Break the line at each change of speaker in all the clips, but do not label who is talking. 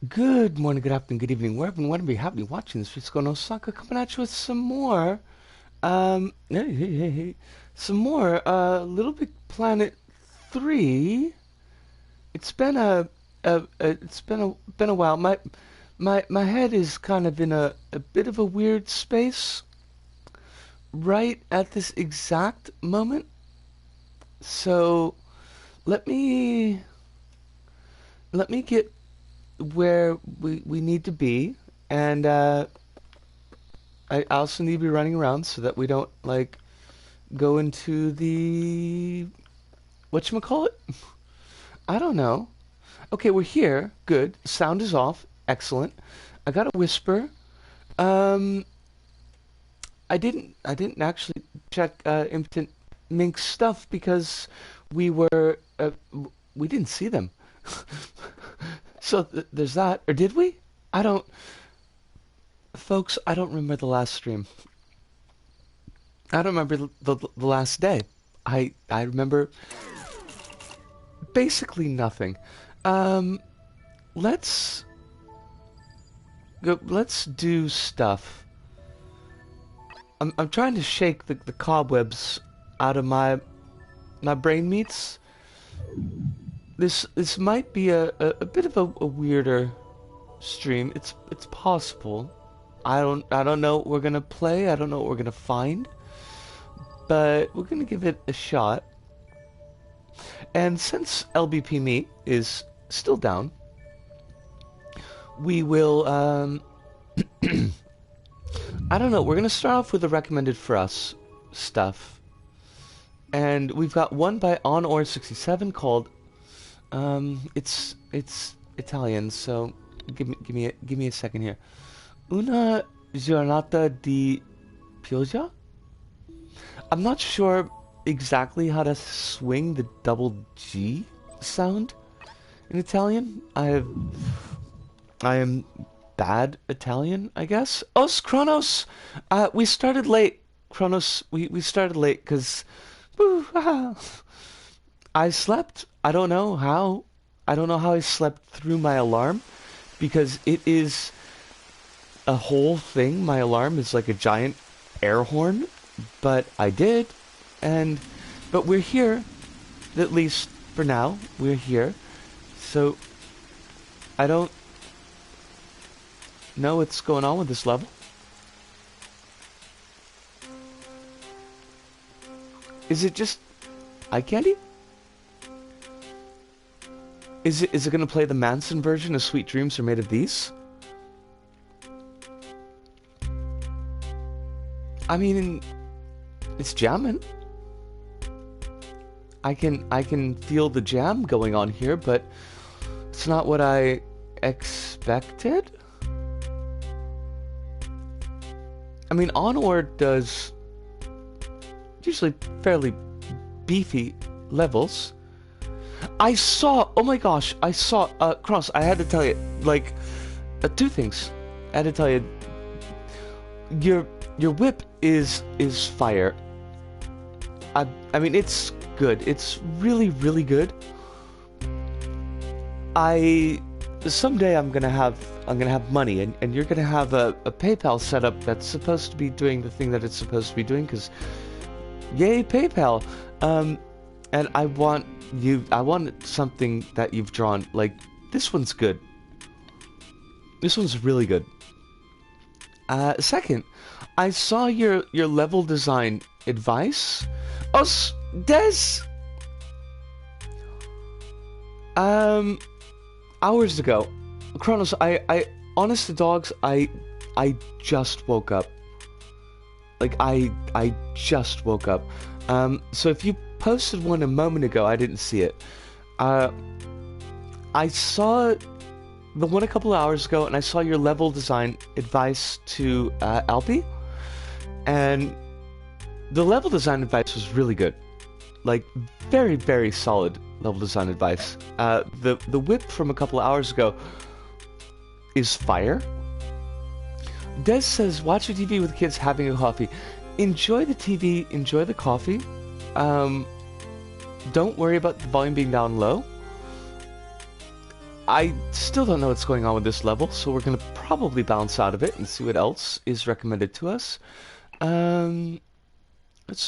Good morning, good afternoon, good evening, wherever and whenever you happen to be watching this. It's going Osaka coming at you with some more, hey, some more, Little Big Planet 3. It's been been a while. My head is kind of in a bit of a weird space right at this exact moment. So let me let me get where we need to be, and I also need to be running around so that we don't like go into the whatchamacallit? I don't know. Okay, we're here. Good. Sound is off. Excellent. I got a whisper. Um, I didn't actually check Impotent Mink's stuff because we were we didn't see them. So there's that. Or did we? I don't. Folks, I don't remember the last stream. I don't remember the last day. I remember basically nothing. Um, let's go. Let's do stuff. I'm trying to shake the cobwebs out of my brain meats. This might be a bit of a weirder stream. It's possible. I don't know what we're gonna play. I don't know what we're gonna find, but we're gonna give it a shot. And since LBP Meat is still down, we will I don't know. We're gonna start off with the recommended for us stuff, and we've got one by OnOr67 called it's Italian, so give me a second here. Una giornata di pioggia? I'm not sure exactly how to swing the double G sound in Italian. I am bad Italian, I guess. Os Kronos! We started late. Kronos, we started late because I slept. I don't know how. I don't know how I slept through my alarm because it is a whole thing. My alarm is like a giant air horn, but I did, but we're here, at least for now. We're here, so I don't know what's going on with this level. Is it just eye candy? Is it gonna play the Manson version of Sweet Dreams Are Made of These? I mean, it's jamming. I can feel the jam going on here, but it's not what I expected. I mean, Honor does usually fairly beefy levels. Oh my gosh, I saw, Cross, I had to tell you, like, two things. I had to tell you, your whip is fire. I mean, it's good. It's really, really good. Someday I'm gonna have money, and you're gonna have a PayPal setup that's supposed to be doing the thing that it's supposed to be doing, because yay PayPal. And I want something that you've drawn. Like, this one's good. This one's really good. Second, I saw your level design advice. Oh, Des! Hours ago. Kronos, I honest to dogs, I just woke up. Like, I just woke up. So if you posted one a moment ago, I didn't see it. I saw the one a couple of hours ago, and I saw your level design advice to Alpi, and the level design advice was really good. Like, very, very solid level design advice. The whip from a couple of hours ago is fire. Des says, watch your TV with kids having a coffee. Enjoy the TV, enjoy the coffee. Don't worry about the volume being down low. I still don't know what's going on with this level, so we're gonna probably bounce out of it and see what else is recommended to us. Um,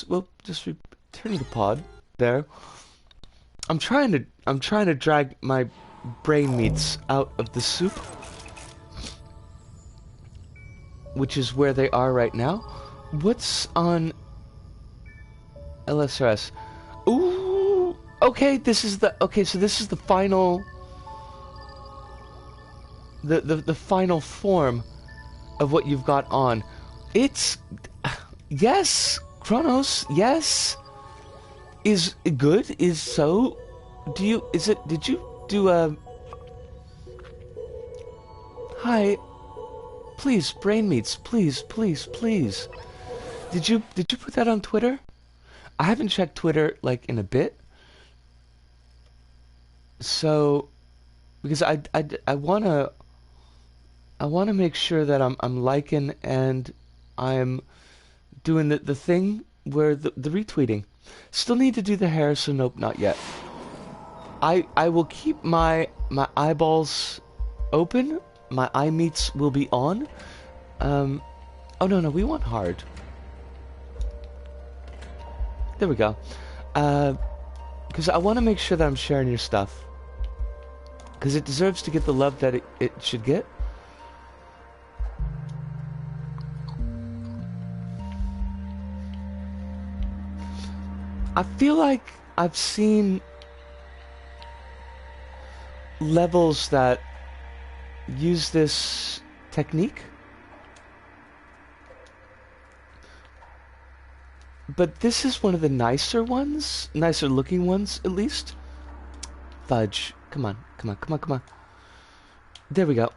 we'll just return the pod there. I'm trying to drag my brain meats out of the soup, which is where they are right now. What's on LSRS? Ooh, okay, so this is the final the final form of what you've got on. It's yes, Kronos, yes. Is good, is so did you do a hi, please, brain meats, please, please, please. Did you put that on Twitter? I haven't checked Twitter like in a bit. So because I wanna make sure that I'm liking and I'm doing the thing where the retweeting. Still need to do the hair, so nope, not yet. I will keep my eyeballs open. My eye meats will be on. Oh no, we want hard. There we go. Because I want to make sure that I'm sharing your stuff. Because it deserves to get the love that it should get. I feel like I've seen levels that use this technique, but this is one of the nicer ones, nicer looking ones at least. Fudge, come on. There we go.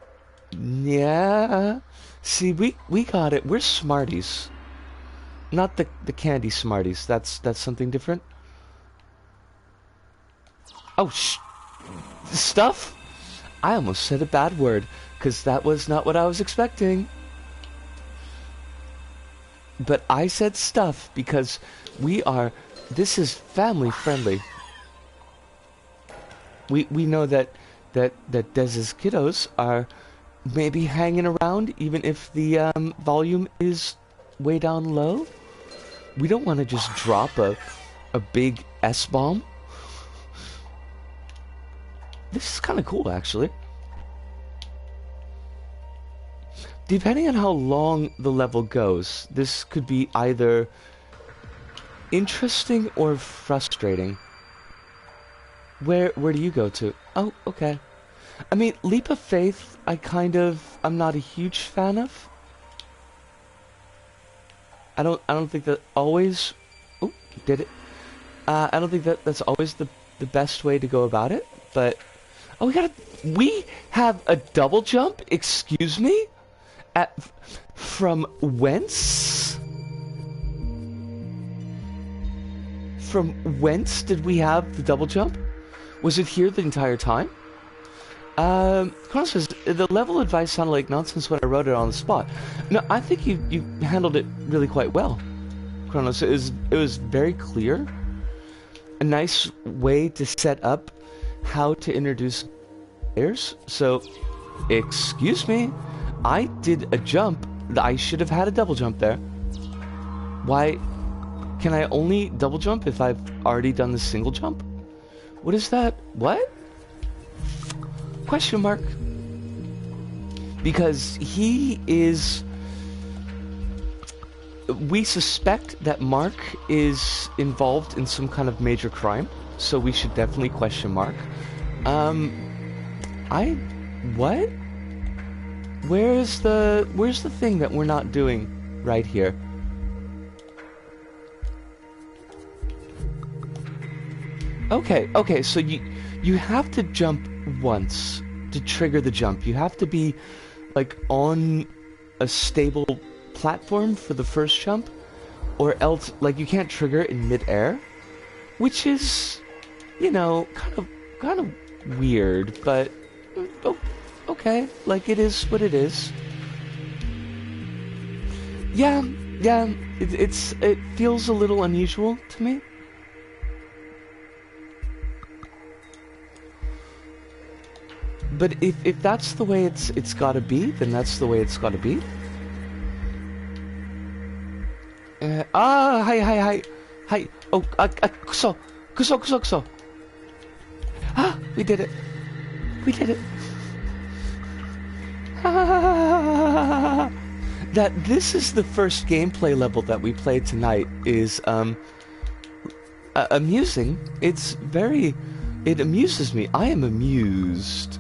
Yeah, see, we got it. We're smarties. Not the candy Smarties. That's something different. Oh, stuff? I almost said a bad word, because that was not what I was expecting. But I said stuff because this is family friendly. We know that Dez's kiddos are maybe hanging around even if the volume is way down low. We don't want to just drop a big S-bomb. This is kind of cool, actually. Depending on how long the level goes, this could be either interesting or frustrating. Where do you go to? Oh, okay. I mean, Leap of Faith, I'm not a huge fan of. I don't think that always... Oh, did it. I don't think that's always the best way to go about it, but... Oh, we have a double jump? Excuse me? From whence? From whence did we have the double jump? Was it here the entire time? Kronos says, the level advice sounded like nonsense when I wrote it on the spot. No, I think you handled it really quite well, Kronos. It was very clear. A nice way to set up how to introduce players. So, excuse me, I did a jump. I should have had a double jump there. Why can I only double jump if I've already done the single jump? What is that? What? Question mark. Because we suspect that Mark is involved in some kind of major crime, so we should definitely question Mark. What? Where's the thing that we're not doing right here? Okay, so you have to jump once to trigger the jump. You have to be like on a stable platform for the first jump, or else like you can't trigger it in mid-air, which is, you know, kind of weird, but okay, like it is what it is. Yeah, it feels a little unusual to me. But if that's the way it's gotta be, then that's the way it's gotta be. Hi, hi, hi, hi. Oh, kuso, kuso, kuso, kuso. Ah, we did it. We did it. That this is the first gameplay level that we played tonight is amusing. It amuses me. I am amused.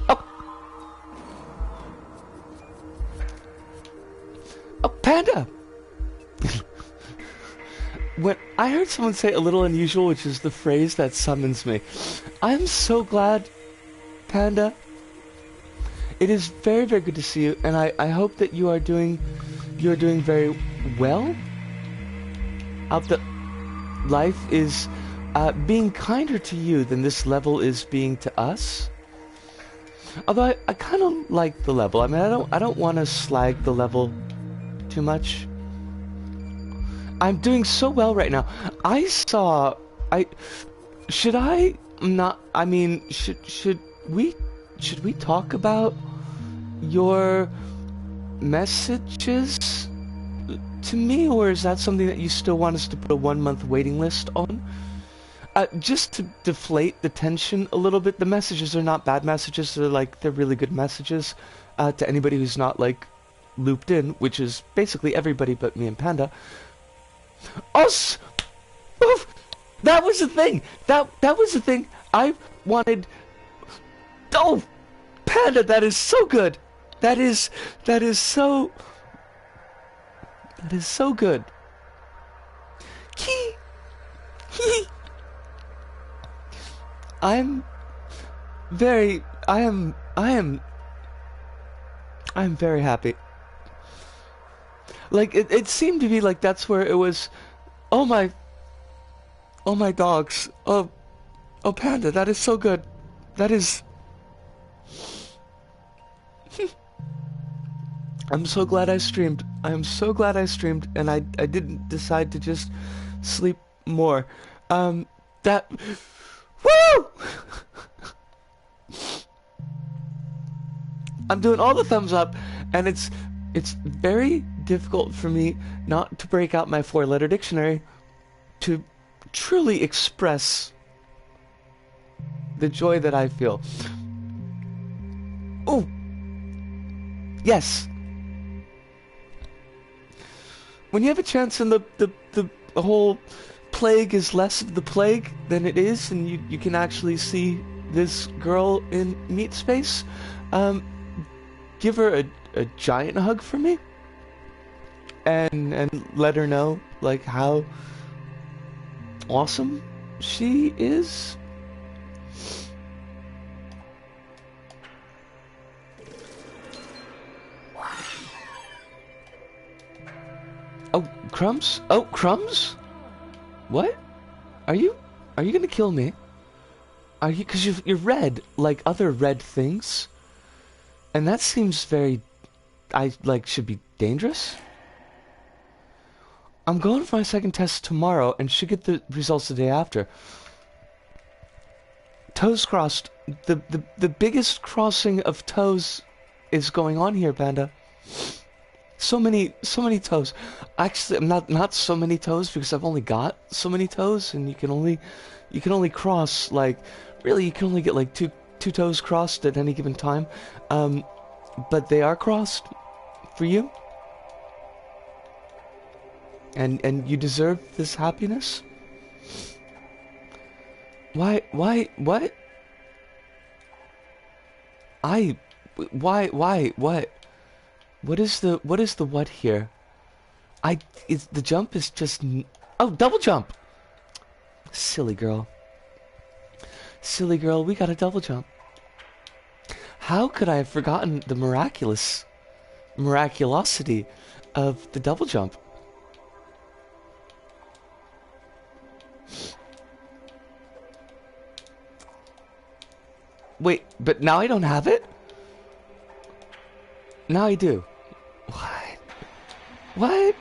Oh, oh, panda. When I heard someone say a little unusual, which is the phrase that summons me, I'm so glad, Panda. It is very, very good to see you, and I hope that you are doing very well. Hope that life is being kinder to you than this level is being to us. Although I kind of like the level. I mean, I don't want to slag the level too much. I'm doing so well right now. Should I not, I mean, should we talk about your messages to me, or is that something that you still want us to put a 1-month waiting list on? Just to deflate the tension a little bit, the messages are not bad messages, they're really good messages, to anybody who's not, like, looped in, which is basically everybody but me and Panda. Us! Oof! That was the thing! That was the thing I wanted. Oh! Panda, that is so good! That is so good. Key! I'm very happy. Like, it seemed to be like that's where it was. Oh my dogs. Oh Panda, that is so good. That is. I'm so glad I streamed. I am so glad I streamed, and I didn't decide to just sleep more. That. Woo! I'm doing all the thumbs up, and it's very difficult for me not to break out my 4-letter dictionary to truly express the joy that I feel. Oh, yes. When you have a chance and the whole plague is less of the plague than it is, and you can actually see this girl in meat space, give her a giant hug for me, and let her know, like, how awesome she is. Oh, Crumbs? Oh, Crumbs? What? Are you gonna kill me? Are you? Because you're red, like other red things. And that seems very, should be dangerous. I'm going for my second test tomorrow and should get the results the day after. Toes crossed. The biggest crossing of toes is going on here, Panda. So many toes. Actually, I'm not so many toes because I've only got so many toes, and you can only cross, like, really you can only get like two toes crossed at any given time. But they are crossed for you. And you deserve this happiness. Why, what? What? What is the what here? The jump is just, oh, double jump! Silly girl. Silly girl, we got a double jump. How could I have forgotten the miraculosity of the double jump? Wait, but now I don't have it? Now I do. What? What?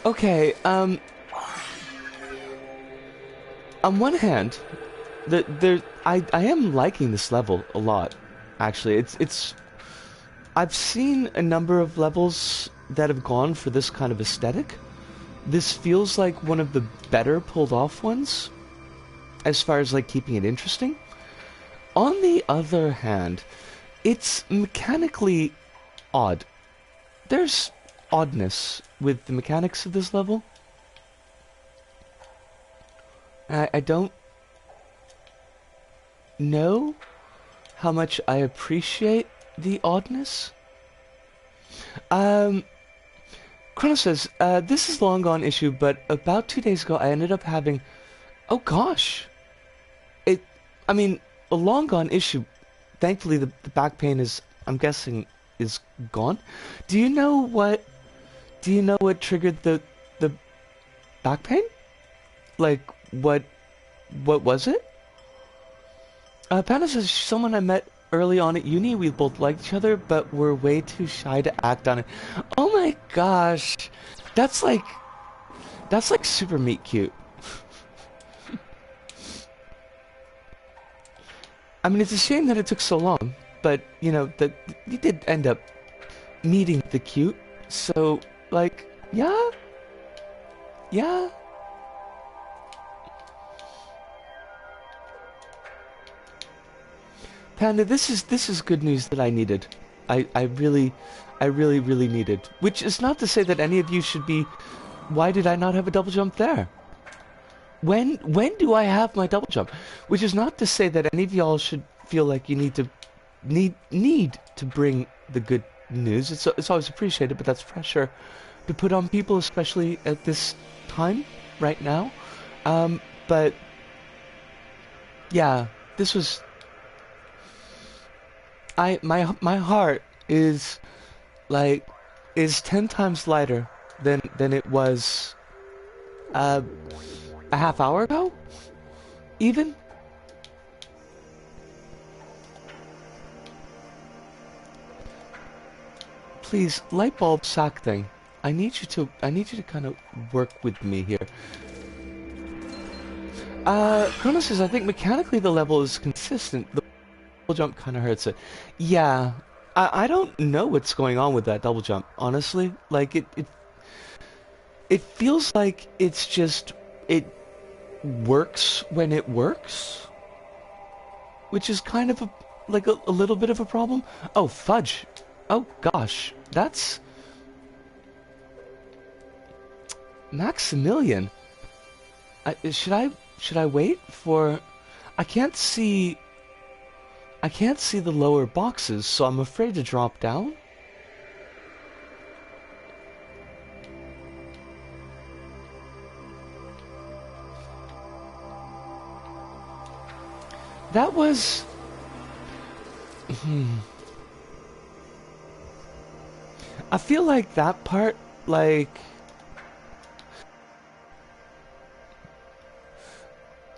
Okay, on one hand, I am liking this level a lot. Actually, it's I've seen a number of levels that have gone for this kind of aesthetic. This feels like one of the better pulled off ones, as far as like keeping it interesting. On the other hand, it's mechanically odd. There's oddness with the mechanics of this level. I don't know how much I appreciate the oddness. Chrono says, this is a long gone issue, but about 2 days ago I ended up having... Oh gosh! I mean, a long gone issue. Thankfully the back pain is, I'm guessing, is gone. Do you know what triggered the back pain? Like, what was it? Panda says, someone I met early on at uni, we both liked each other, but were way too shy to act on it. Oh my gosh! That's like super meat cute. I mean, it's a shame that it took so long, but, you know, that you did end up meeting the cute, so, like, yeah? Yeah? Panda, this is good news that I needed. I really needed. Which is not to say that any of you should be... Why did I not have a double jump there? When do I have my double jump? Which is not to say that any of y'all should feel like you need to bring the good news. It's always appreciated, but that's pressure to put on people, especially at this time right now. But yeah, this was... my heart is 10 times lighter than it was a half hour ago, even. Please, light bulb sack thing. I need you to kind of work with me here. Chrono says, I think mechanically the level is consistent. The double jump kind of hurts it. Yeah, I don't know what's going on with that double jump, honestly. Like, it feels like it's just... It works when it works, which is kind of a little bit of a problem. Oh, fudge. Oh, gosh. That's... Maximilian. Should I wait for... I can't see the lower boxes, so I'm afraid to drop down. That was... I feel like that part, like...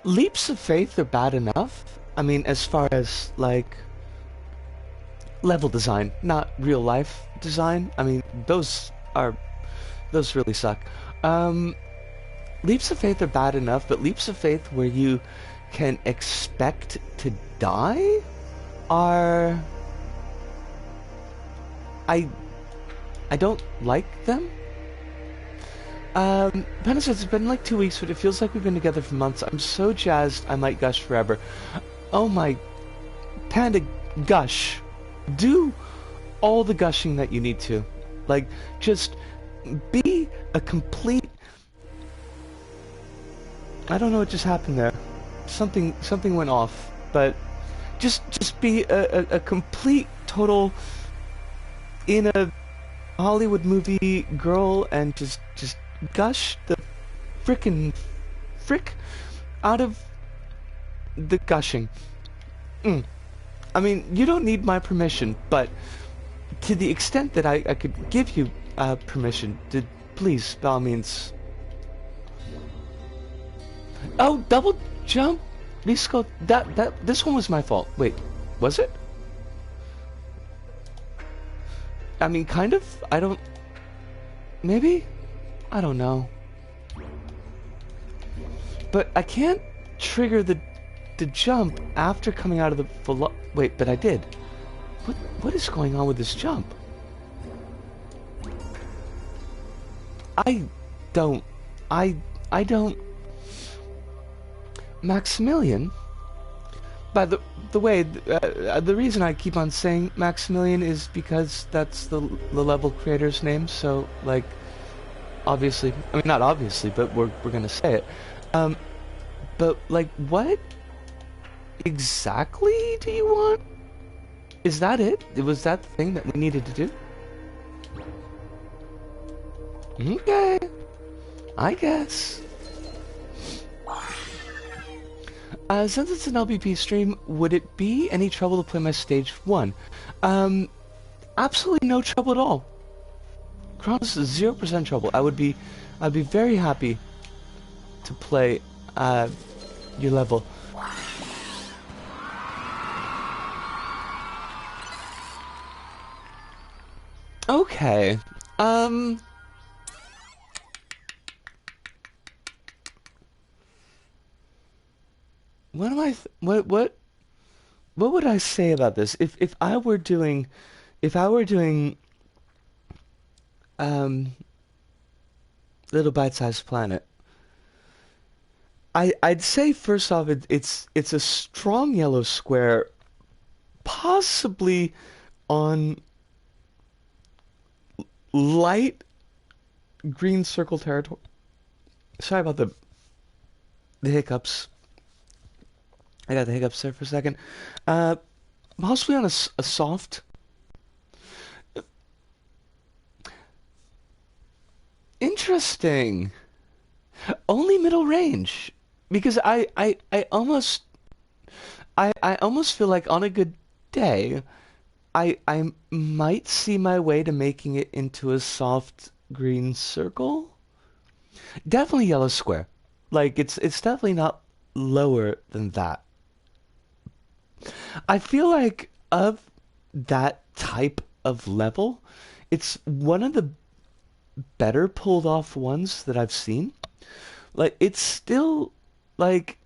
Leaps of faith are bad enough. I mean, as far as, like... level design, not real life design. I mean, those really suck. Leaps of faith are bad enough, but leaps of faith where you can expect to die are... I don't like them. Panda says, it's been like 2 weeks, but it feels like we've been together for months. I'm so jazzed I might gush forever. Oh my... Panda, gush. Do all the gushing that you need to. Like, just be a complete... I don't know what just happened there. Something went off, but just be a complete, total, in a Hollywood movie girl and just gush the frick out of the gushing. I mean, you don't need my permission, but to the extent that I could give you permission, to please, by all means. Oh, double jump? Risco, this one was my fault. Wait, was it? I mean, kind of? I don't... Maybe? I don't know. But I can't trigger the jump after coming out of the wait, but I did. What is going on with this jump? I don't Maximilian. By the way, the reason I keep on saying Maximilian is because that's the level creator's name. So like, obviously, I mean not obviously, but we're gonna say it. But like, what exactly do you want? Is that it? Was that the thing that we needed to do? Okay, I guess. Since it's an LBP stream, would it be any trouble to play my stage 1? Absolutely no trouble at all. Kronos is 0% trouble. I'd be very happy to play your level. Okay. What am I what would I say about this? If I were doing Little Bite-Sized Planet, I'd say first off it's a strong yellow square, possibly on light green circle territory. Sorry about the hiccups. I got the hiccups there for a second. Possibly on a soft. Interesting. Only middle range, because I almost feel like on a good day, I might see my way to making it into a soft green circle. Definitely yellow square. Like it's definitely not lower than that. I feel like of that type of level, it's one of the better pulled off ones that I've seen. Like it's still like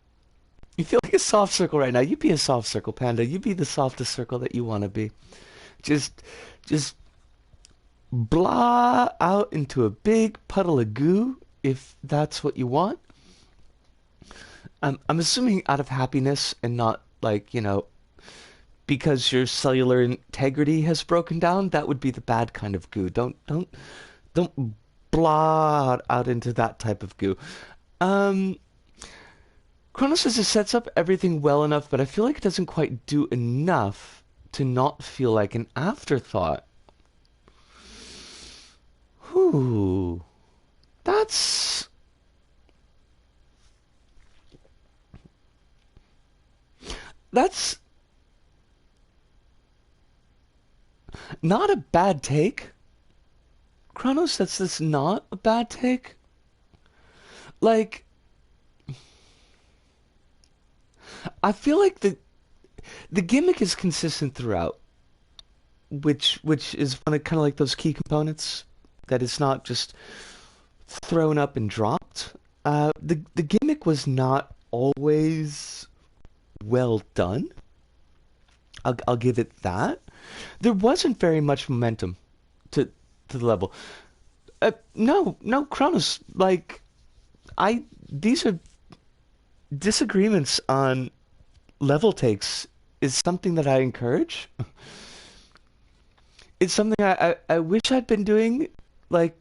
you feel like a soft circle right now. You be a soft circle, Panda. You be the softest circle that you want to be. Just blah out into a big puddle of goo if that's what you want. I'm assuming out of happiness and not like, you know, because your cellular integrity has broken down. That would be the bad kind of goo. Don't blah out into that type of goo. Kronos says it sets up everything well enough, but I feel like it doesn't quite do enough to not feel like an afterthought. Whew. That's not a bad take. Kronos, that's not a bad take. Like, I feel like the gimmick is consistent throughout, which is one of kind of like those key components that it's not just thrown up and dropped. The gimmick was not always well done. I'll give it that. There wasn't very much momentum to the level. No, Kronos. Like, these are disagreements on level takes is something that I encourage. It's something I wish I'd been doing, like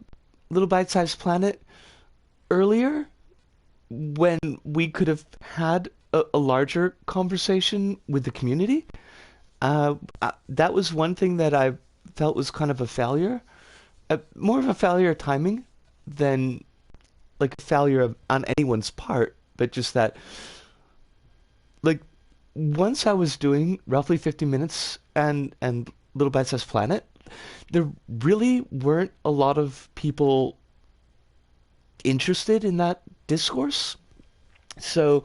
Little Bite-Sized Planet earlier, when we could have had a larger conversation with the community. That was one thing that I felt was kind of a failure. More of a failure of timing than like a failure on anyone's part, but just that, like, once I was doing roughly 50 minutes and Little Bite-Sized Planet, there really weren't a lot of people interested in that discourse. So,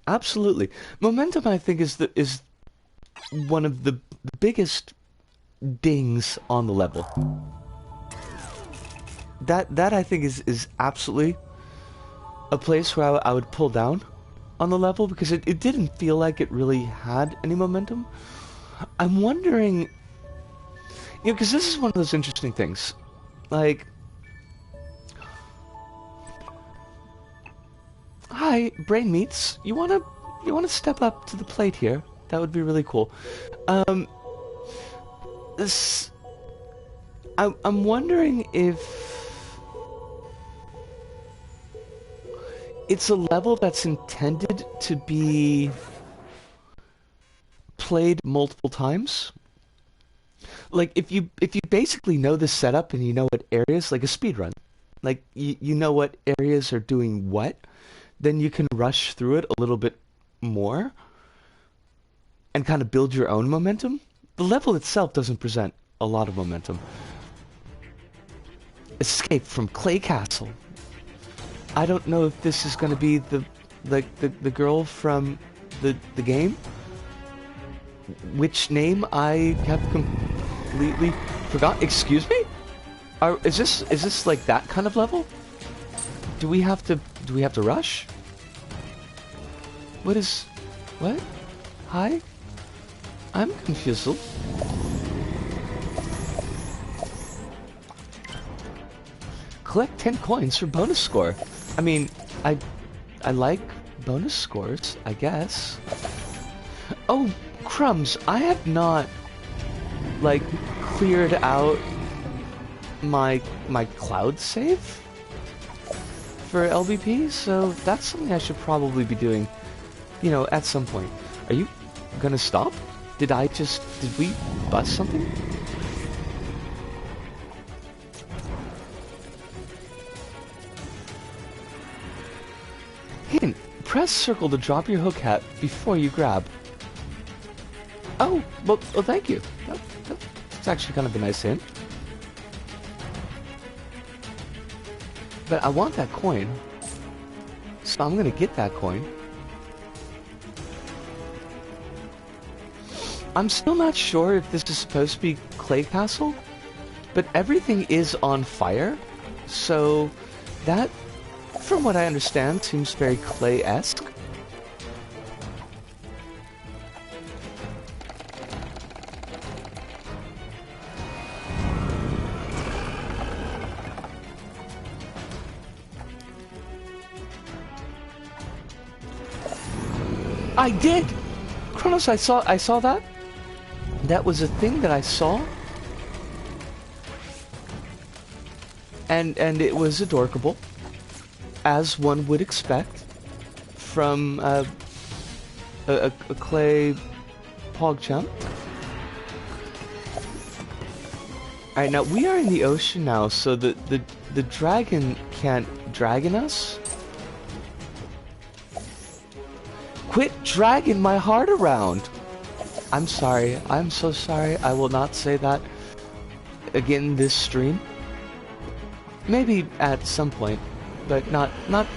absolutely, momentum I think is one of the biggest dings on the level. That I think is absolutely a place where I would pull down. on the level because it didn't feel like it really had any momentum. I'm wondering, because this is one of those interesting things. Like, hi, Brain Meats. You wanna step up to the plate here? That would be really cool. This, I'm wondering if it's a level that's intended to be played multiple times. Like, if you basically know the setup and you know what areas, like a speed run, like you know what areas are doing what, then you can rush through it a little bit more and kind of build your own momentum. The level itself doesn't present a lot of momentum. Escape from Clay Castle. I don't know if this is going to be the girl from the game, which name I have completely forgot. Excuse me? Is this like that kind of level? Do we have to rush? What? Hi? I'm confused. Collect 10 coins for bonus score. I mean, I like bonus scores, I guess. Oh, crumbs, I have not, like, cleared out my cloud save for LBP, so that's something I should probably be doing, you know, at some point. Are you gonna stop? Did we bust something? Hint, press circle to drop your hook hat before you grab. Oh, well thank you. That's actually kind of a nice hint. But I want that coin, so I'm gonna get that coin. I'm still not sure if this is supposed to be Clay Castle, but everything is on fire, so that, from what I understand, seems very Clay-esque. I did! Kronos, I saw that. That was a thing that I saw. And it was adorkable, as one would expect from a clay PogChamp. Alright, now we are in the ocean now, so the dragon can't dragon us. Quit dragging my heart around! I'm sorry. I'm so sorry. I will not say that again this stream. Maybe at some point, but not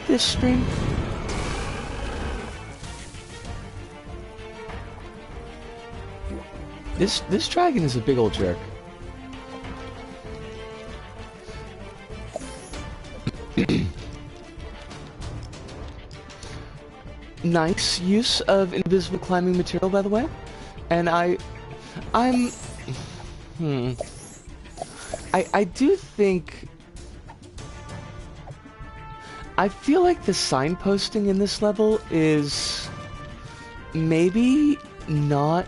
this stream. This dragon is a big old jerk. Nice use of invisible climbing material, by the way. And I do think, I feel like the signposting in this level is maybe not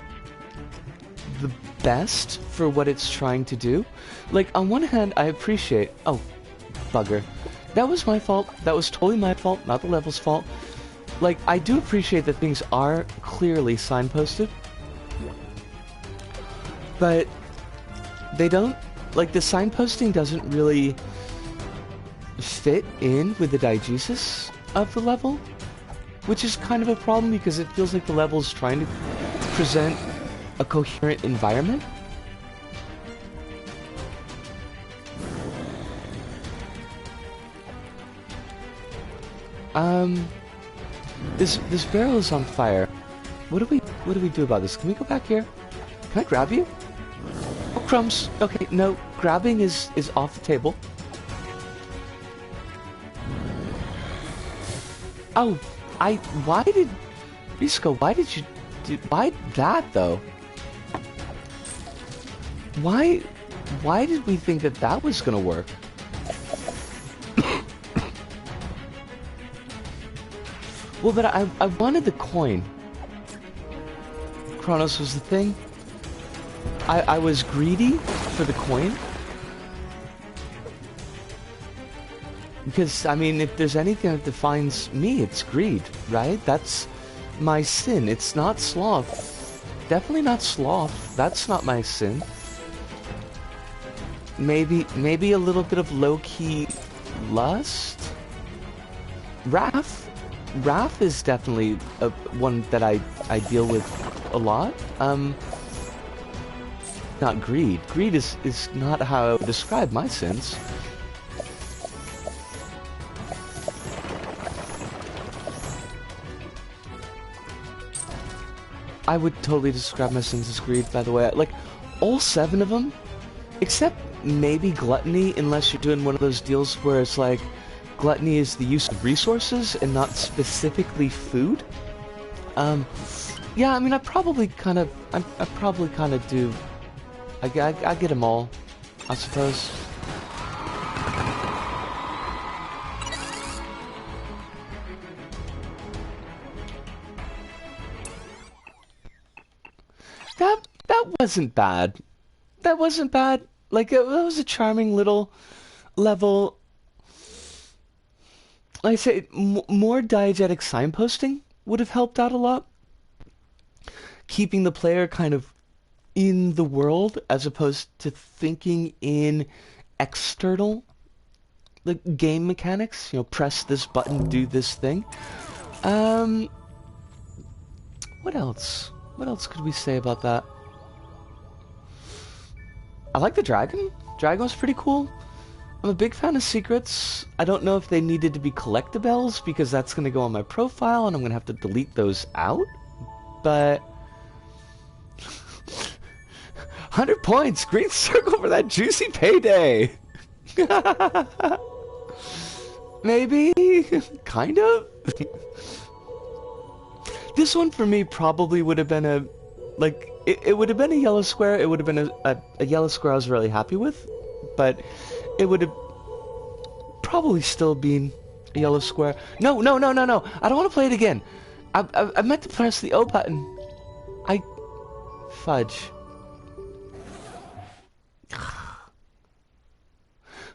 the best for what it's trying to do. Like, on one hand, I appreciate, oh, bugger. That was my fault. That was totally my fault, not the level's fault. Like, I do appreciate that things are clearly signposted. But they don't, like, the signposting doesn't really fit in with the diegesis of the level, which is kind of a problem because it feels like the level is trying to present a coherent environment. This barrel is on fire. What do we do about this? Can we go back here? Can I grab you? Oh, crumbs. Okay, no, grabbing is off the table. Oh, Why did... Risco, why did you... Why that, though? Why did we think that that was gonna work? Well, but I wanted the coin. Kronos was the thing. I was greedy for the coin. Because, I mean, if there's anything that defines me, it's greed, right? That's my sin. It's not sloth. Definitely not sloth. That's not my sin. Maybe a little bit of low-key lust? Wrath? Wrath is definitely one that I deal with a lot. Not greed. Greed is not how I would describe my sins. I would totally describe my sins as greed, by the way. Like, all 7 of them, except maybe gluttony, unless you're doing one of those deals where it's like, gluttony is the use of resources and not specifically food. Yeah, I mean, I probably kind of do. I get them all, I suppose. That wasn't bad. That wasn't bad. Like, that was a charming little level. Like I say, more diegetic signposting would have helped out a lot. Keeping the player kind of in the world as opposed to thinking in external game mechanics. You know, press this button, do this thing. What else? What else could we say about that? I like the dragon. Dragon was pretty cool. I'm a big fan of secrets. I don't know if they needed to be collectibles because that's going to go on my profile and I'm going to have to delete those out. But 100 points, green circle for that juicy payday. Maybe, kind of. This one for me probably would have been a, like, it would have been a yellow square. It would have been a yellow square I was really happy with, but it would have probably still been a yellow square. No. I don't want to play it again. I meant to press the O button. Fudge.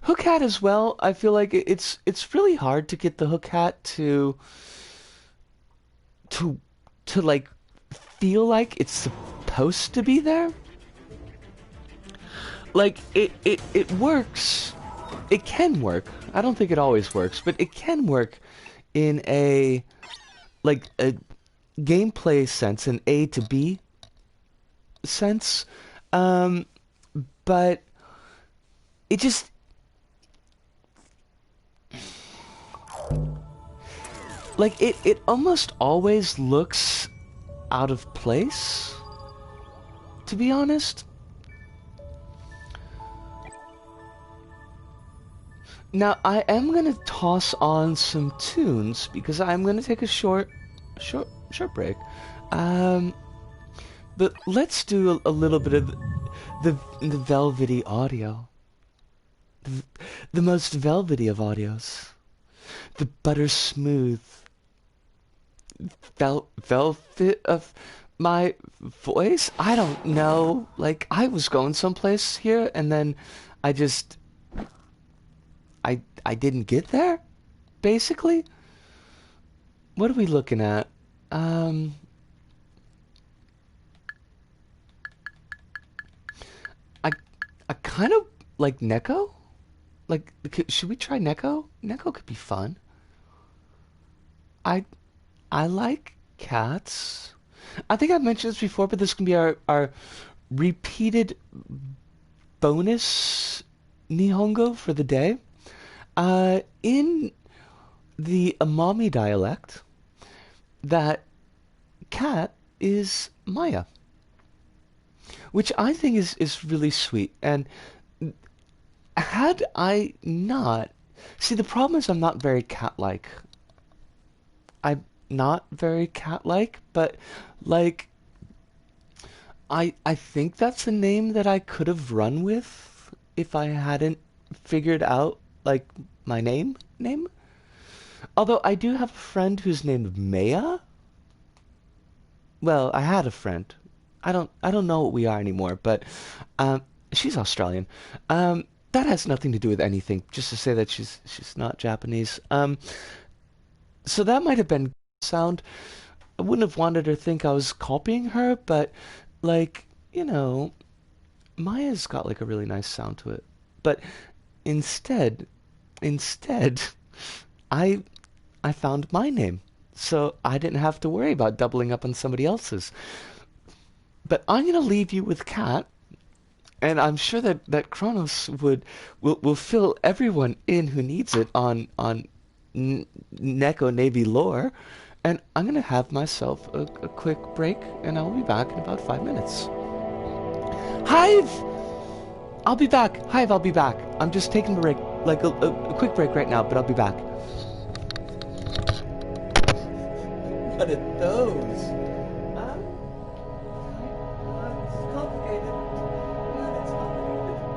Hook hat as well. I feel like it's really hard to get the hook hat to like feel like it's supposed to be there. Like it works. It can work. I don't think it always works, but it can work in a gameplay sense, an A to B sense. But it just like it almost always looks out of place, to be honest. Now I am gonna toss on some tunes because I'm gonna take a short break. But let's do a little bit of the velvety audio. The most velvety of audios. The butter smooth velvet of my voice. I don't know. Like, I was going someplace here and then I just I didn't get there, basically. What are we looking at? I kind of like Neko. Like, should we try Neko? Neko could be fun. I like cats. I think I've mentioned this before, but this can be our repeated bonus Nihongo for the day. In the Amami dialect, that cat is Maya, which I think is really sweet. And had I not... See, the problem is I'm not very cat-like. not very cat-like, but like I think that's a name that I could have run with if I hadn't figured out like my name. Although I do have a friend who's named Maya. Well, I had a friend. I don't know what we are anymore, but um, she's Australian. That has nothing to do with anything. Just to say that she's not Japanese. So that might have been sound. I wouldn't have wanted her to think I was copying her, but like Maya's got like a really nice sound to it. But instead, I I found my name. So I didn't have to worry about doubling up on somebody else's. But I'm gonna leave you with Kat, and I'm sure that Kronos will fill everyone in who needs it on Neko Navy lore. And I'm gonna have myself a quick break, and I'll be back in about 5 minutes. Hive, I'll be back. Hive, I'll be back. I'm just taking a break, like a quick break right now, but I'll be back. What are those? It's complicated. Man, it's complicated.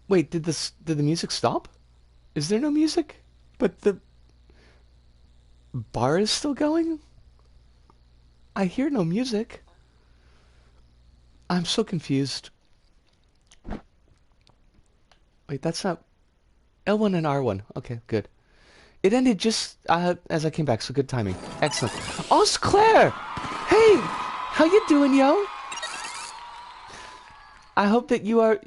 Wait, did the music stop? Is there no music? But the bar is still going? I hear no music. I'm so confused. Wait, that's not L1 and R1. Okay, good. It ended just as I came back, so good timing. Excellent. Oh, it's Claire! Hey! How you doing, yo? I hope that you are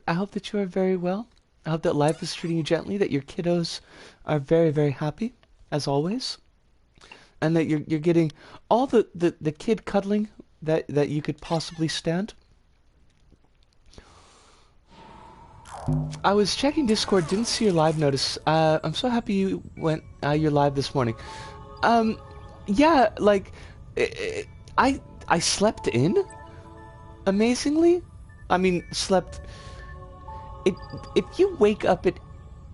very well. I hope that life is treating you gently, that your kiddos are very, very happy, as always. And that you're getting all the kid cuddling that you could possibly stand. I was checking Discord, didn't see your live notice. I'm so happy you went you're live this morning. Yeah, like I slept in amazingly. I mean, slept. If you wake up at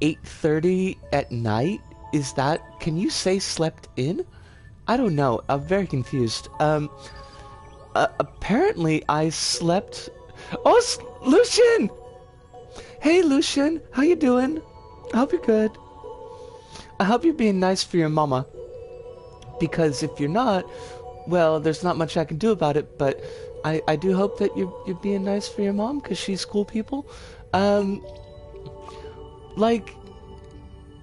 8:30 at night, can you say slept in? I don't know. I'm very confused. Apparently I slept. Oh, Lucian! Hey, Lucian, how you doing? I hope you're good. I hope you're being nice for your mama. Because if you're not, well, there's not much I can do about it, but I do hope that you're being nice for your mom, because she's cool people. Like,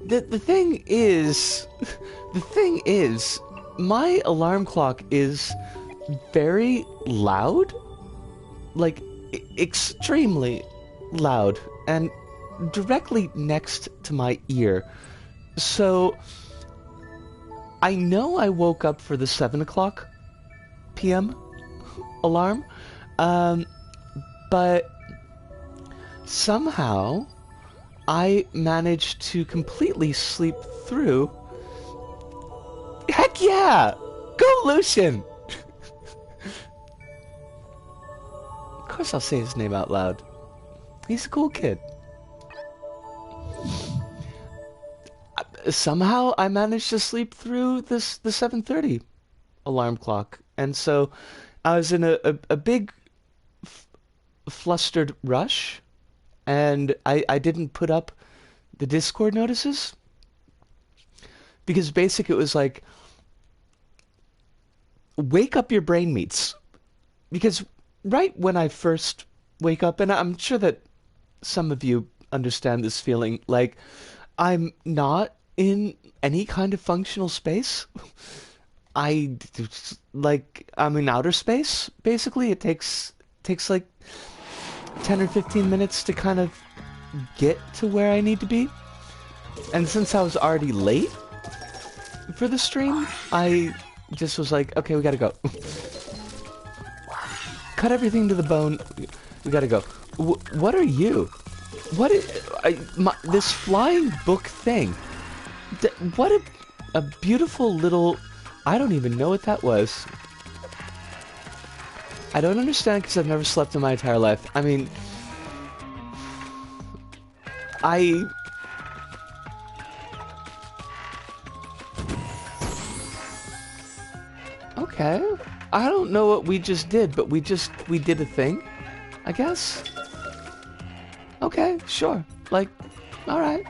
the thing is, my alarm clock is very loud. Like, extremely loud. And directly next to my ear. So I know I woke up for the 7 o'clock p.m. alarm, but somehow I managed to completely sleep through. Heck yeah! Go, Lucian! Of course I'll say his name out loud. He's a cool kid. Somehow I managed to sleep through the 7:30 alarm clock, and so I was in a big flustered rush, and I didn't put up the Discord notices because basically it was like, wake up your brain meats, because right when I first wake up, and I'm sure that some of you understand this feeling, like I'm not in any kind of functional space. I'm in outer space, basically. It takes like 10 or 15 minutes to kind of get to where I need to be. And since I was already late for the stream, I just was like, okay, we gotta go. Cut everything to the bone. We gotta go. What are you? What is this flying book thing? What a beautiful little. I don't even know what that was. I don't understand because I've never slept in my entire life. I mean, okay. I don't know what we just did, but we did a thing, I guess. Okay, sure. Like, alright.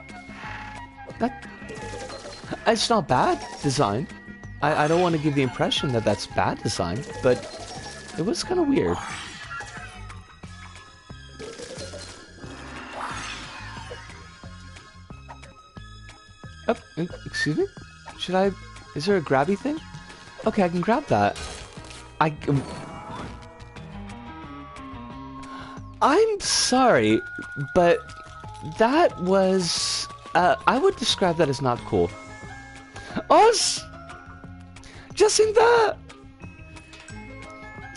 It's not bad design. I don't want to give the impression that that's bad design, but it was kind of weird. Oh, excuse me? Should I... Is there a grabby thing? Okay, I can grab that. I'm sorry, but that was... I would describe that as not cool. Oz! Jacinta!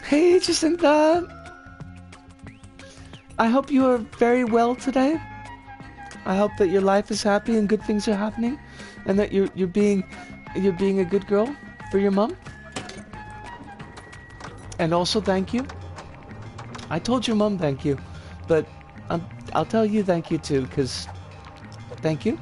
Hey, Jacinta! I hope you are very well today. I hope that your life is happy and good things are happening, and that you're being a good girl for your mom. And also, thank you. I told your mom thank you, but I'll tell you thank you too, because thank you.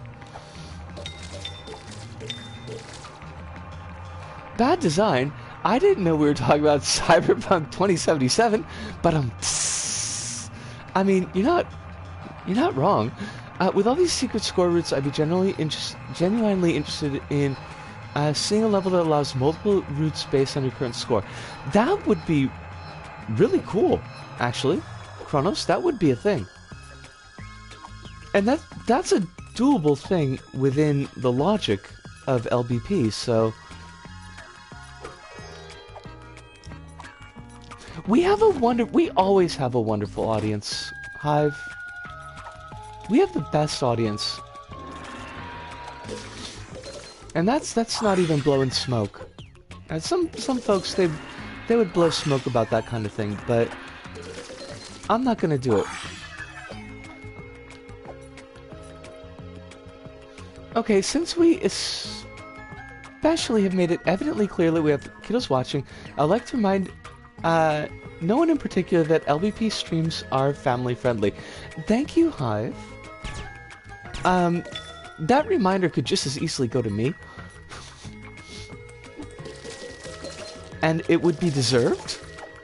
Bad design? I didn't know we were talking about Cyberpunk 2077, but I mean, you're not wrong. With all these secret score routes, I'd be genuinely interested in seeing a level that allows multiple routes based on your current score. That would be really cool, actually. Chronos, that would be a thing. And that's a doable thing within the logic of LBP, so... We always have a wonderful audience, Hive. We have the best audience. And that's not even blowing smoke. And some folks, they would blow smoke about that kind of thing, but I'm not gonna do it. Okay, since we especially have made it evidently clear that we have kiddos watching, I'd like to remind no one in particular that LBP streams are family friendly. Thank you, Hive. That reminder could just as easily go to me. And it would be deserved.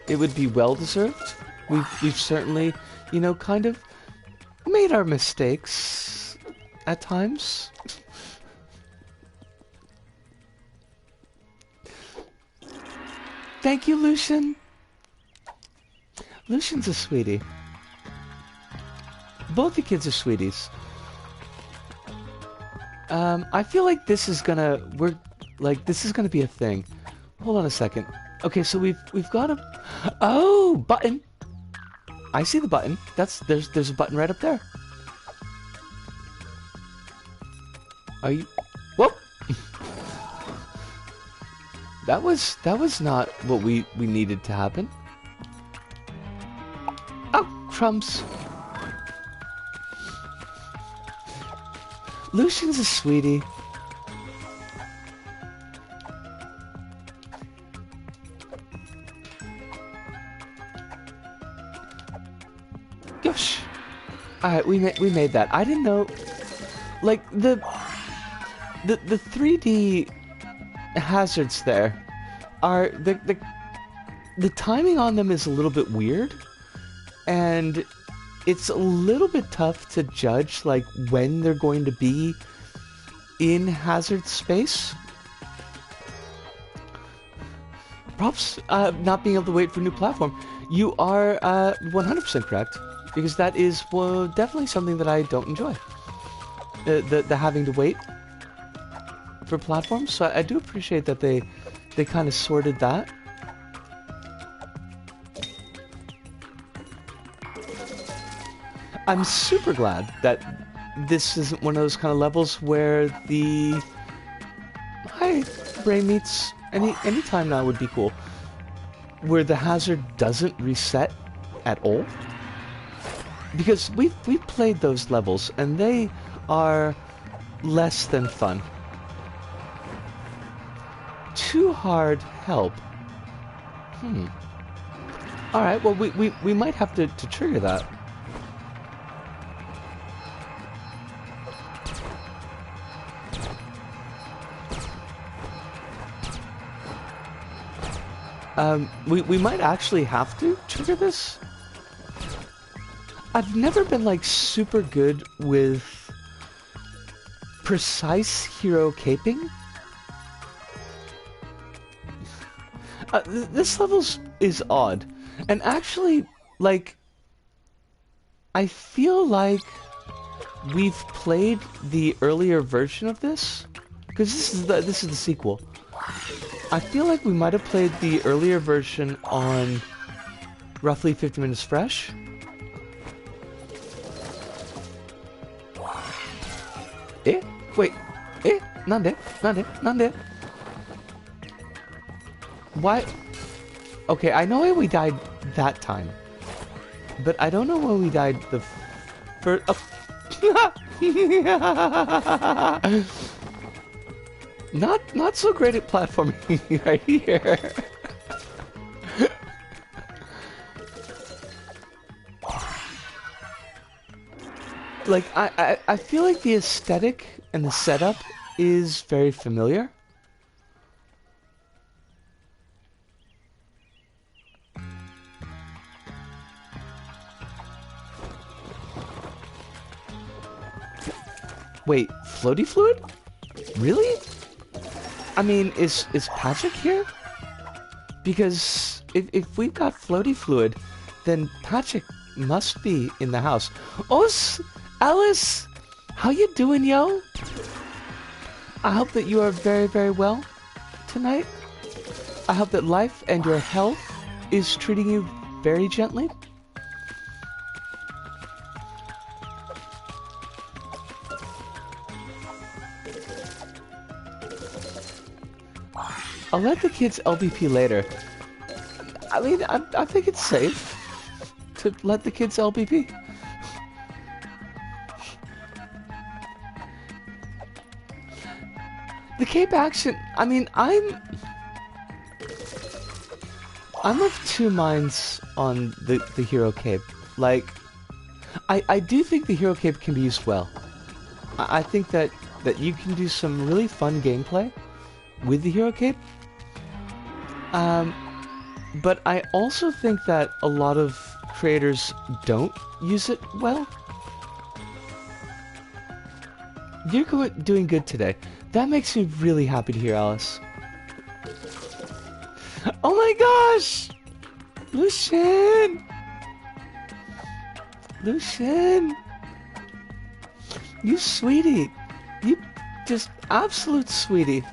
It would be well deserved. We've certainly, you know, kind of made our mistakes at times. Thank you, Lucian. Lucian's a sweetie. Both the kids are sweeties. I feel like this is gonna be a thing. Hold on a second. Okay, so we've got a button. I see the button. There's a button right up there. Are you? Whoop. That was not what we needed to happen. Oh, crumbs. Lucian's a sweetie. Gosh. Alright, we made that. I didn't know, like, the 3D hazards there are the timing on them is a little bit weird, and it's a little bit tough to judge like when they're going to be in hazard space. Props not being able to wait for a new platform. You are 100% correct, because that is definitely something that I don't enjoy. The having to wait for platforms. So I do appreciate that they kind of sorted that. I'm super glad that this isn't one of those kind of levels where the... Hi, Brain Meats. Any time now would be cool. Where the hazard doesn't reset at all. Because we've played those levels, and they are less than fun. Too hard help. Alright, well we might have to trigger that. We might actually have to trigger this. I've never been like super good with precise hero caping. This level is odd, and actually, like, I feel like we've played the earlier version of this, because this is the sequel. I feel like we might have played the earlier version on roughly 50 minutes fresh. Wait, nande. Why? Okay, I know why we died that time, but I don't know why we died the first. Oh. Not so great at platforming right here. Like I feel like the aesthetic and the setup is very familiar. Wait, floaty fluid? Really? I mean, is Patrick here? Because if we've got floaty fluid, then Patrick must be in the house. Oh, Alice! How you doing, yo? I hope that you are very, very well tonight. I hope that life and your health is treating you very gently. I'll let the kids LBP later. I mean, I think it's safe to let the kids LBP. The cape action, I mean, I'm of two minds on the hero cape. Like, I do think the hero cape can be used well. I think that you can do some really fun gameplay with the hero cape. But I also think that a lot of creators don't use it well. You're doing good today. That makes me really happy to hear, Alice. Oh my gosh! Lucian! Lucian! You sweetie! You just absolute sweetie.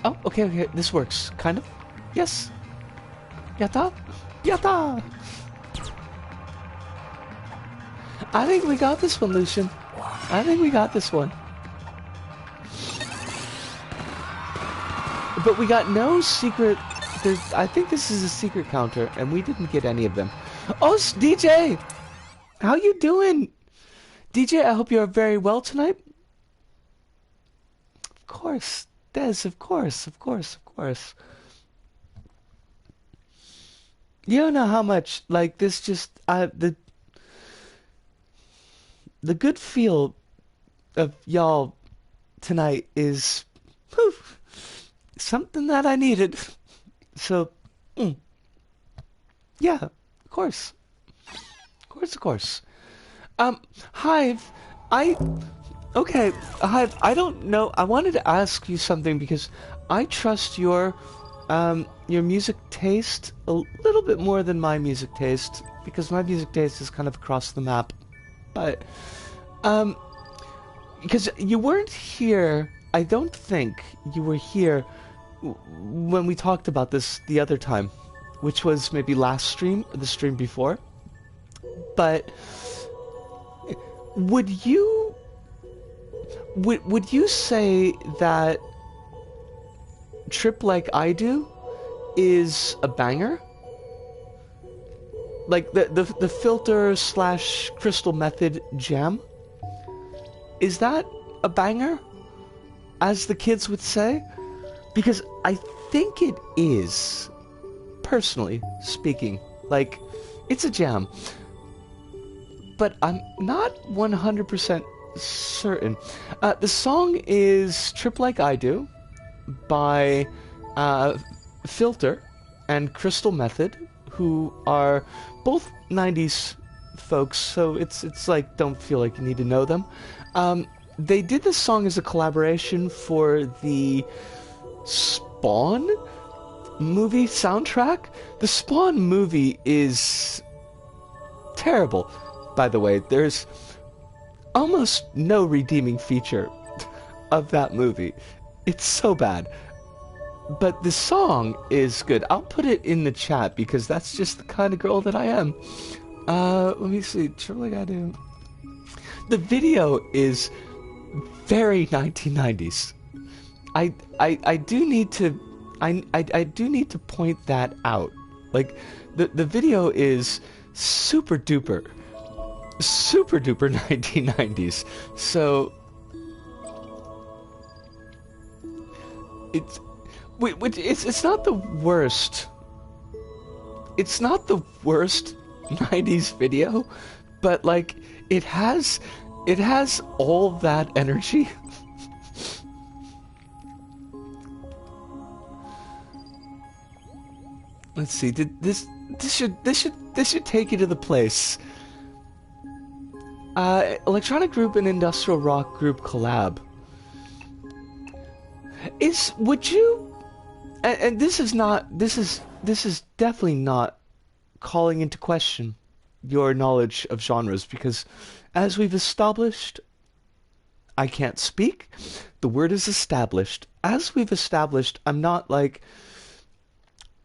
Oh, okay, this works. Kind of. Yes. Yatta! Yatta! I think we got this one, Lucian. I think we got this one. But we got no secret... I think this is a secret counter, and we didn't get any of them. Oh, DJ! How you doing? DJ, I hope you are very well tonight. Of course. Des, of course, of course, of course. You don't know how much, like, this just... the good feel of y'all tonight is... whew, something that I needed. So, yeah, of course. Of course, of course. Hive, okay, Hive, I don't know, I wanted to ask you something because I trust your music taste a little bit more than my music taste, because my music taste is kind of across the map. But, because you weren't here, I don't think you were here when we talked about this the other time, which was maybe last stream, or the stream before. But would you say that Trip Like I Do is a banger? Like the filter / crystal method jam? Is that a banger, as the kids would say? Because I think it is, personally speaking. Like, it's a jam. But I'm not 100% certain. The song is Trip Like I Do by Filter and Crystal Method, who are both 90s folks, so it's like, don't feel like you need to know them. They did this song as a collaboration for the Spawn movie soundtrack. The Spawn movie is terrible, by the way. There's almost no redeeming feature of that movie. It's so bad. But the song is good. I'll put it in the chat because that's just the kind of girl that I am. Let me see. Surely I do. The video is very 1990s. I do need to I do need to point that out. Like, the video is super duper 1990s. So it's not the worst. It's not the worst 90s video, but like it has all that energy. Let's see, did this This should take you to the place. Electronic group and industrial rock group collab. Would you? And this is not. This is definitely not calling into question your knowledge of genres, because as we've established, I can't speak. The word is established. As we've established, I'm not like.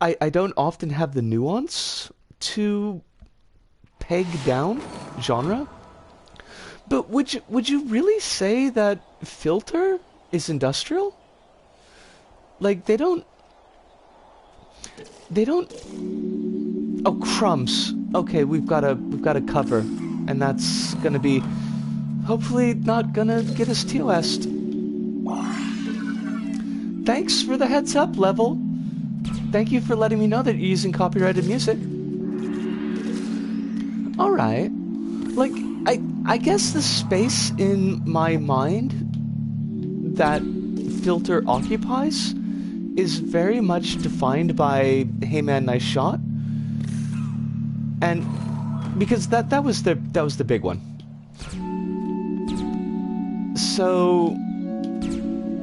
I don't often have the nuance to peg down genre. But would you really say that Filter is industrial? Like they don't. Oh, crumbs. Okay, we've got a cover, and that's gonna be hopefully not gonna get us TOS'd. Thanks for the heads up, Level. Thank you for letting me know that you're using copyrighted music. All right. Like I guess the space in my mind that Filter occupies is very much defined by "Hey man, nice shot," and because that was the big one. So,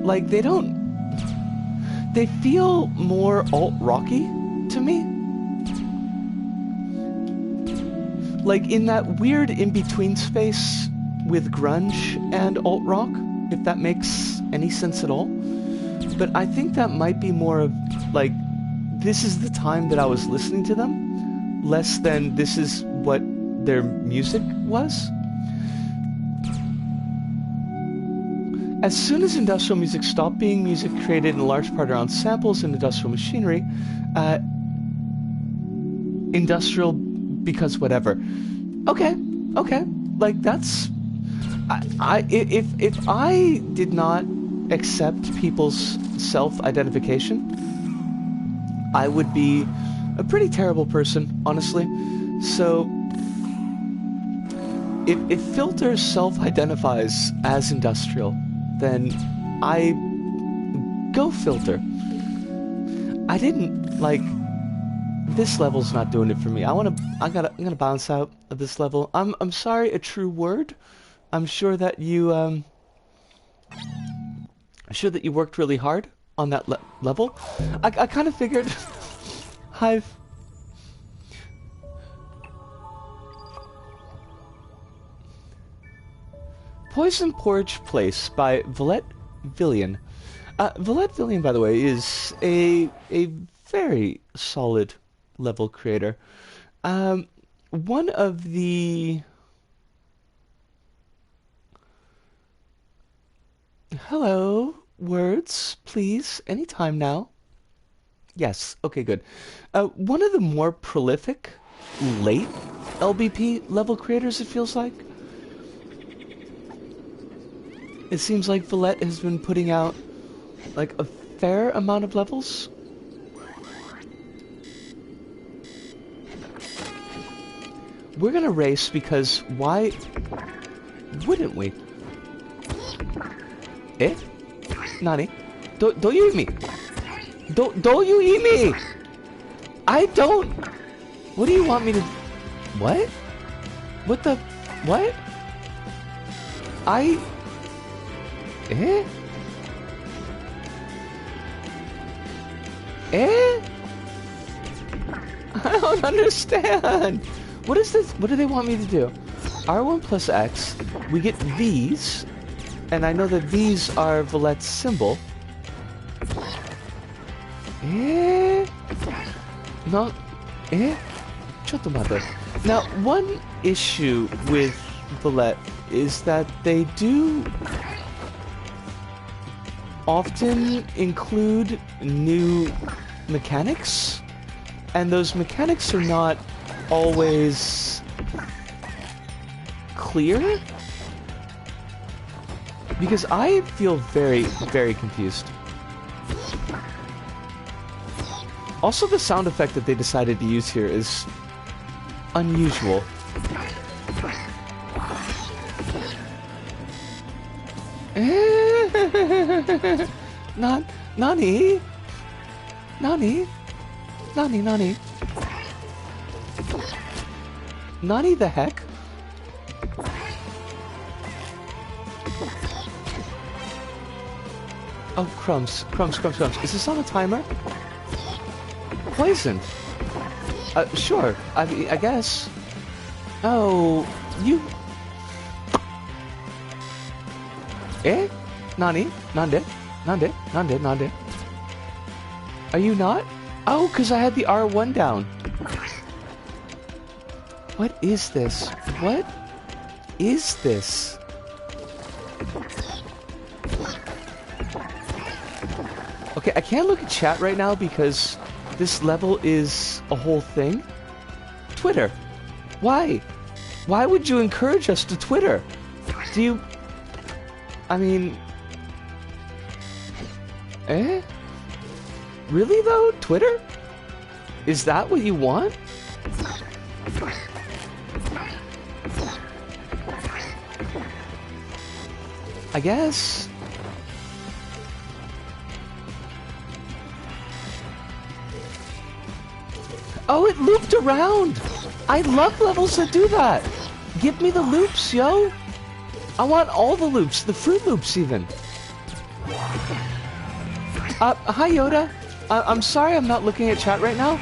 like they feel more alt-rocky to me. Like in that weird in-between space with grunge and alt-rock, if that makes any sense at all. But I think that might be more of, like, this is the time that I was listening to them, less than this is what their music was. As soon as industrial music stopped being music created in large part around samples and industrial machinery, industrial because whatever. Okay, like that's... If I did not accept people's self-identification, I would be a pretty terrible person, honestly. So, if Filter self-identifies as industrial, then I go Filter. I didn't, like, this level's not doing it for me. I'm gonna bounce out of this level. I'm sorry, a true word. I'm sure that you, I'm sure that you worked really hard on that level. I kind of figured Hive. Poison Porridge Place by Valette Villian. Valette Villian, by the way, is a very solid level creator. One of the... Hello, words, please, anytime now. Yes, okay, good. One of the more prolific late LBP level creators, it feels like. It seems like Valette has been putting out, like, a fair amount of levels. We're gonna race because why wouldn't we? Eh? Nani? Don't you eat me? Don't you eat me? I don't... What do you want me to... What? What the... What? Eh? Eh? I don't understand. What is this? What do they want me to do? R1 plus X. We get V's. And I know that V's are Valette's symbol. Eh? No. Eh? Chotomate. Now, one issue with Valette is that they do often include new mechanics, and those mechanics are not always clear, because I feel very, very confused. Also, the sound effect that they decided to use here is unusual. Nani? Nani the heck? Oh, crumbs. Crumbs, crumbs, crumbs. Is this on a timer? Poisoned. Sure. I guess. Oh, you... Eh? Nani? Nande? Nande? Nande? Nande? Are you not? Oh, because I had the R1 down. What is this? What is this? Okay, I can't look at chat right now because this level is a whole thing. Twitter. Why? Why would you encourage us to Twitter? Do you... I mean... Eh? Really though? Twitter? Is that what you want? I guess. Oh, it looped around! I love levels that do that! Give me the loops, yo! I want all the loops, the fruit loops even. Hi Yoda. I'm sorry I'm not looking at chat right now.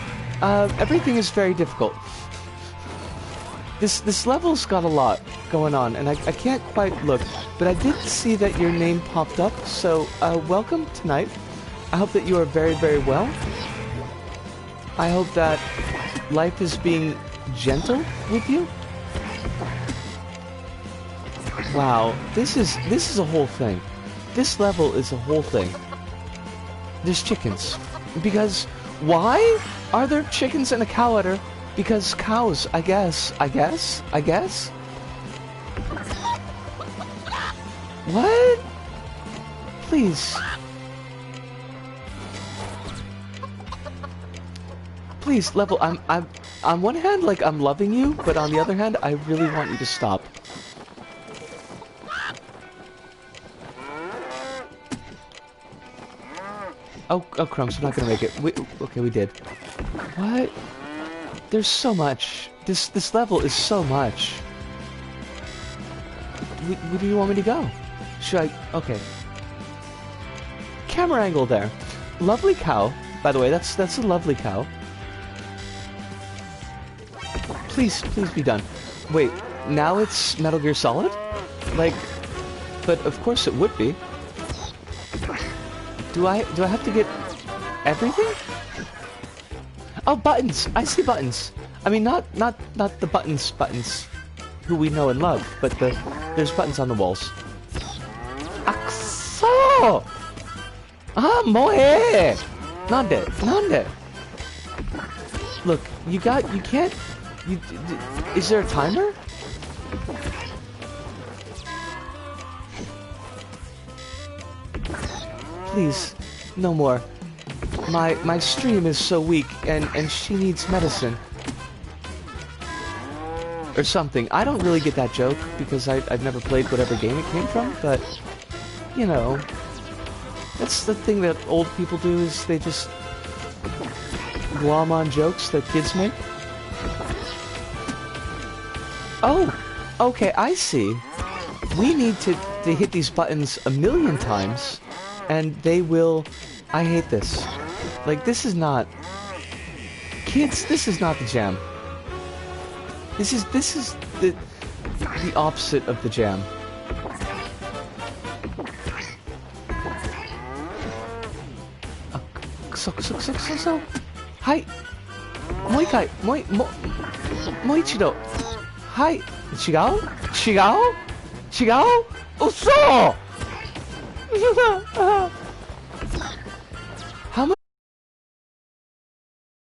Everything is very difficult. This level's got a lot going on, and I can't quite look, but I did see that your name popped up, so welcome tonight. I hope that you are very, very well. I hope that life is being gentle with you. Wow, this is a whole thing. This level is a whole thing. There's chickens. Because why are there chickens and a cow udder? Because cows, I guess. What? Please. Please, level, I'm on one hand, like, I'm loving you, but on the other hand, I really want you to stop. Oh, crumbs, we're not gonna make it. Okay, we did. What? There's so much. This level is so much. Where do you want me to go? Should I... Okay. Camera angle there. Lovely cow. By the way, that's a lovely cow. Please be done. Wait, now it's Metal Gear Solid? Like, but of course it would be. Do I have to get everything? Oh, buttons! I see buttons. I mean, not the buttons who we know and love, but there's buttons on the walls. Akso! Ah, moe! Nande. Look, you can't. Is there a timer? Please, no more. My stream is so weak, and she needs medicine. Or something. I don't really get that joke, because I've never played whatever game it came from, but, you know, that's the thing that old people do, is they just glom on jokes that kids make. Oh, okay, I see. We need to hit these buttons 1,000,000 times, and they will... I hate this. Like, this is not... Kids, this is not the jam. This is the opposite of the jam. So. Hi. Moikai. Moichido. Hi. Chigao? Uso!